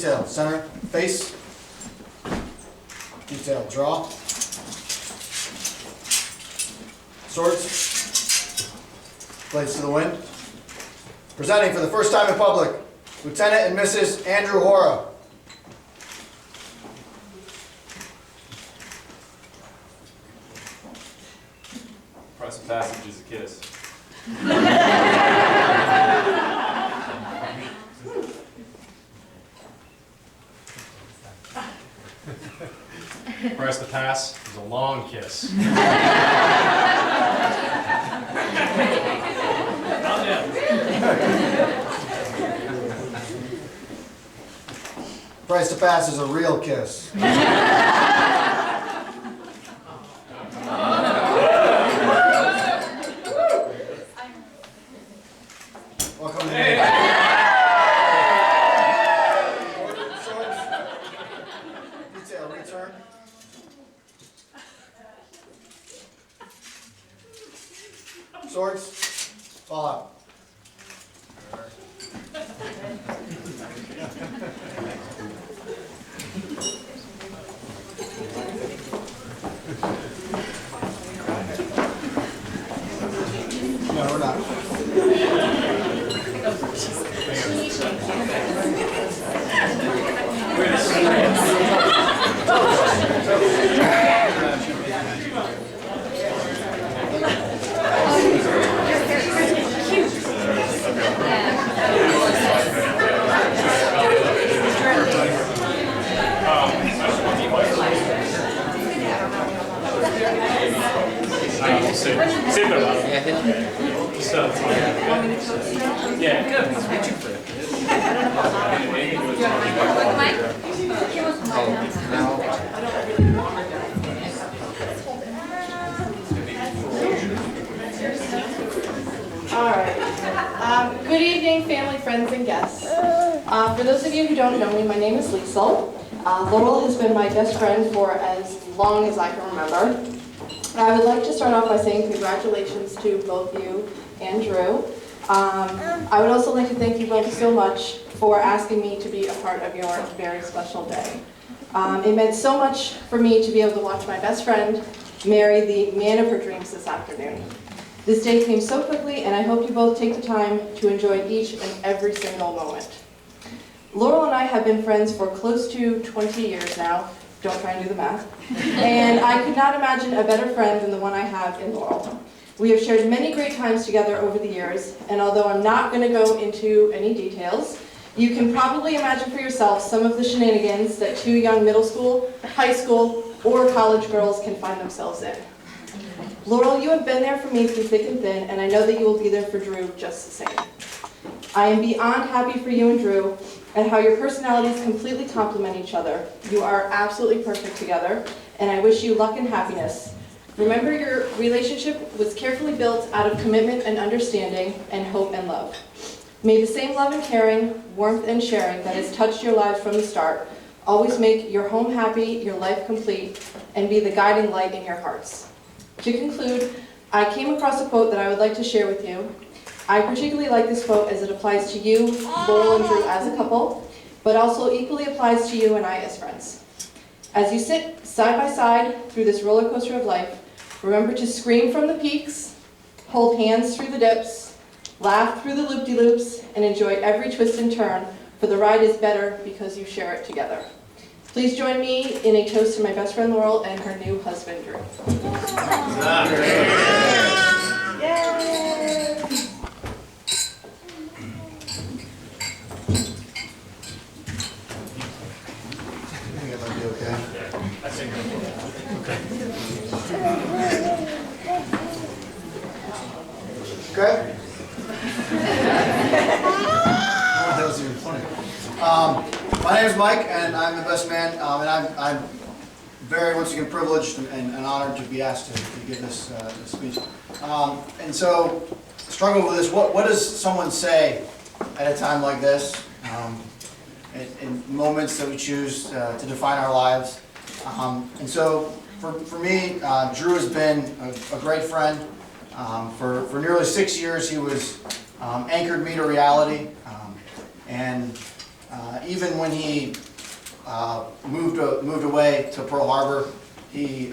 detail, center, face, detail, draw, swords, blades to the wind. Presenting for the first time in public, Lieutenant and Mrs. Merrick-Horah. Price of passage is a kiss. Price to pass is a long kiss. Price to pass is a real kiss. Welcome to me. Detail, return. Swords, fall out. No, we're not. Save them up. So, yeah, good. All right. Good evening, family, friends, and guests. For those of you who don't know me, my name is Liesl. Laurel has been my best friend for as long as I can remember. I would like to start off by saying congratulations to both you and Drew. I would also like to thank you both so much for asking me to be a part of your very special day. It meant so much for me to be able to watch my best friend marry the man of her dreams this afternoon. This day came so quickly, and I hope you both take the time to enjoy each and every single moment. Laurel and I have been friends for close to 20 years now. Don't try and do the math. And I could not imagine a better friend than the one I have in Laurel. We have shared many great times together over the years, and although I'm not going to go into any details, you can probably imagine for yourself some of the shenanigans that two young middle school, high school, or college girls can find themselves in. Laurel, you have been there for me through thick and thin, and I know that you will be there for Drew just the same. I am beyond happy for you and Drew, and how your personalities completely complement each other. You are absolutely perfect together, and I wish you luck and happiness. Remember, your relationship was carefully built out of commitment and understanding, and hope and love. May the same love and caring, warmth and sharing that has touched your lives from the start always make your home happy, your life complete, and be the guiding light in your hearts. To conclude, I came across a quote that I would like to share with you. I particularly like this quote as it applies to you, Laurel and Drew as a couple, but also equally applies to you and I as friends. As you sit side by side through this roller coaster of life, remember to scream from the peaks, hold hands through the dips, laugh through the loop-de-loops, and enjoy every twist and turn, for the ride is better because you share it together. Please join me in a toast to my best friend Laurel and her new husband, Drew. Yay! Okay? That was even funny. My name is Mike, and I'm the best man, and I'm very, once again, privileged and honored to be asked to give this speech. And so, struggle with this, what does someone say at a time like this, in moments that we choose to define our lives? And so, for me, Drew has been a great friend. For nearly 6 years, he was anchored me to reality, and even when he moved away to Pearl Harbor, he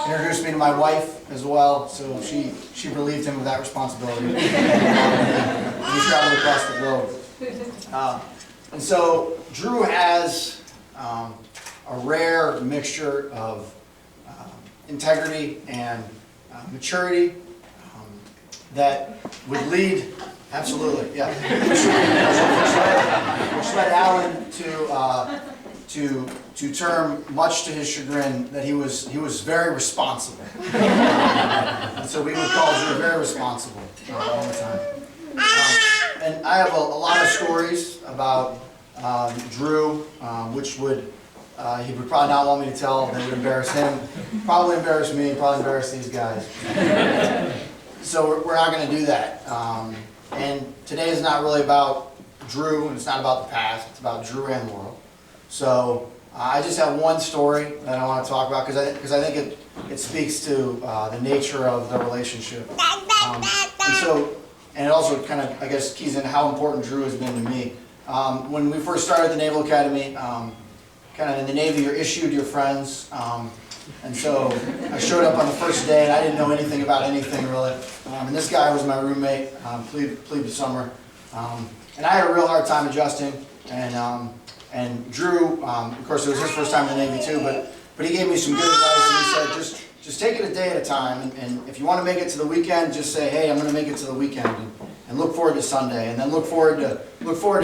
introduced me to my wife as well, so she relieved him of that responsibility. He traveled across the globe. And so Drew has a rare mixture of integrity and maturity that would lead, absolutely, yeah, which led Alan to term, much to his chagrin, that he was very responsible. And so we would call Drew very responsible all the time. And I have a lot of stories about Drew, which he would probably not want me to tell. They would embarrass him, probably embarrass me, probably embarrass these guys. So we're not going to do that. And today is not really about Drew, and it's not about the past. It's about Drew and Laurel. So I just have one story that I want to talk about because I think it speaks to the nature of the relationship. And it also kind of, I guess, keys into how important Drew has been to me. When we first started at the Naval Academy, kind of in the Navy, you're issued your friends. And so I showed up on the first day, and I didn't know anything about anything, really. And this guy was my roommate, plebe summer. And I had a real hard time adjusting. And Drew, of course, it was his first time in the Navy, too, but he gave me some good advice, and he said, just take it a day at a time, and if you want to make it to the weekend, just say, hey, I'm going to make it to the weekend, and look forward to Sunday, and then look forward to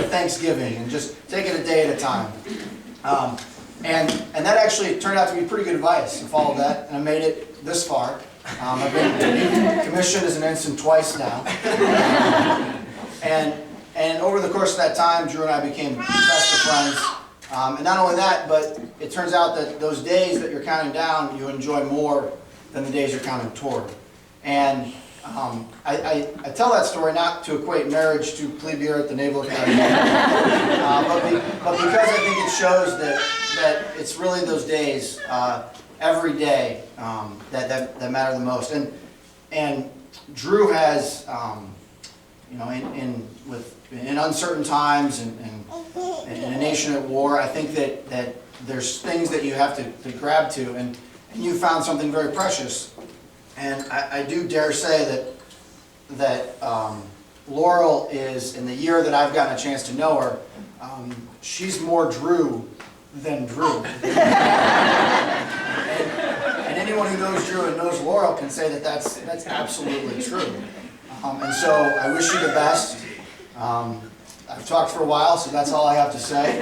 Thanksgiving, and just take it a day at a time. And that actually turned out to be pretty good advice. I followed that, and I made it this far. I've been commissioned as an ensign twice now. And over the course of that time, Drew and I became best of friends. And not only that, but it turns out that those days that you're counting down, you enjoy more than the days you're counting toward. And I tell that story not to equate marriage to plebe year at the Naval Academy, but because I think it shows that it's really those days, every day, that matter the most. And Drew has, in uncertain times and in a nation at war, I think that there's things that you have to grab to, and you found something very precious. And I do dare say that Laurel is, in the year that I've gotten a chance to know her, she's more Drew than Drew. And anyone who knows Drew and knows Laurel can say that that's absolutely true. And so I wish you the best. I've talked for a while, so that's all I have to say.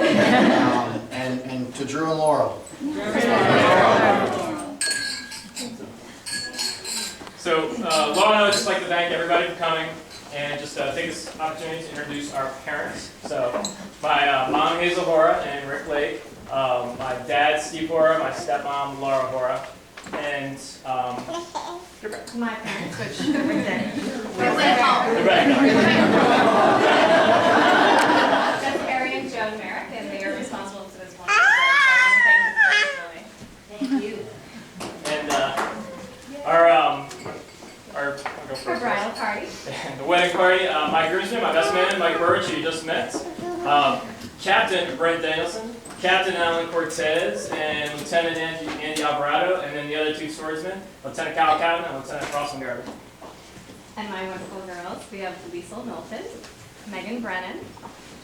And to Drew and Laurel. So, Laura and I would just like to thank everybody for coming and just take this opportunity to introduce our parents. So, my mom, Hazel Horah, and Rick Lake. My dad, Steve Horah, my stepmom, Laura Horah. And, your parents. My parents, which are dead. That's Harry and Joan Merrick, and they are responsible for this one. Thank you. And I'll go first. Our bridal party. The wedding party, my groomsman, my best man, Mike Burge, who you just met. Captain Brent Danielson, Captain Alan Cortez, and Lieutenant Andy Alvarado, and then the other two swordsmen, Lieutenant Kyle Cowden and Lieutenant Crossman Garvey. And my wonderful girls, we have Liesl Milton, Megan Brennan,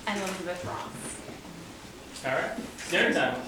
and Elizabeth Ross. All right, dinner time.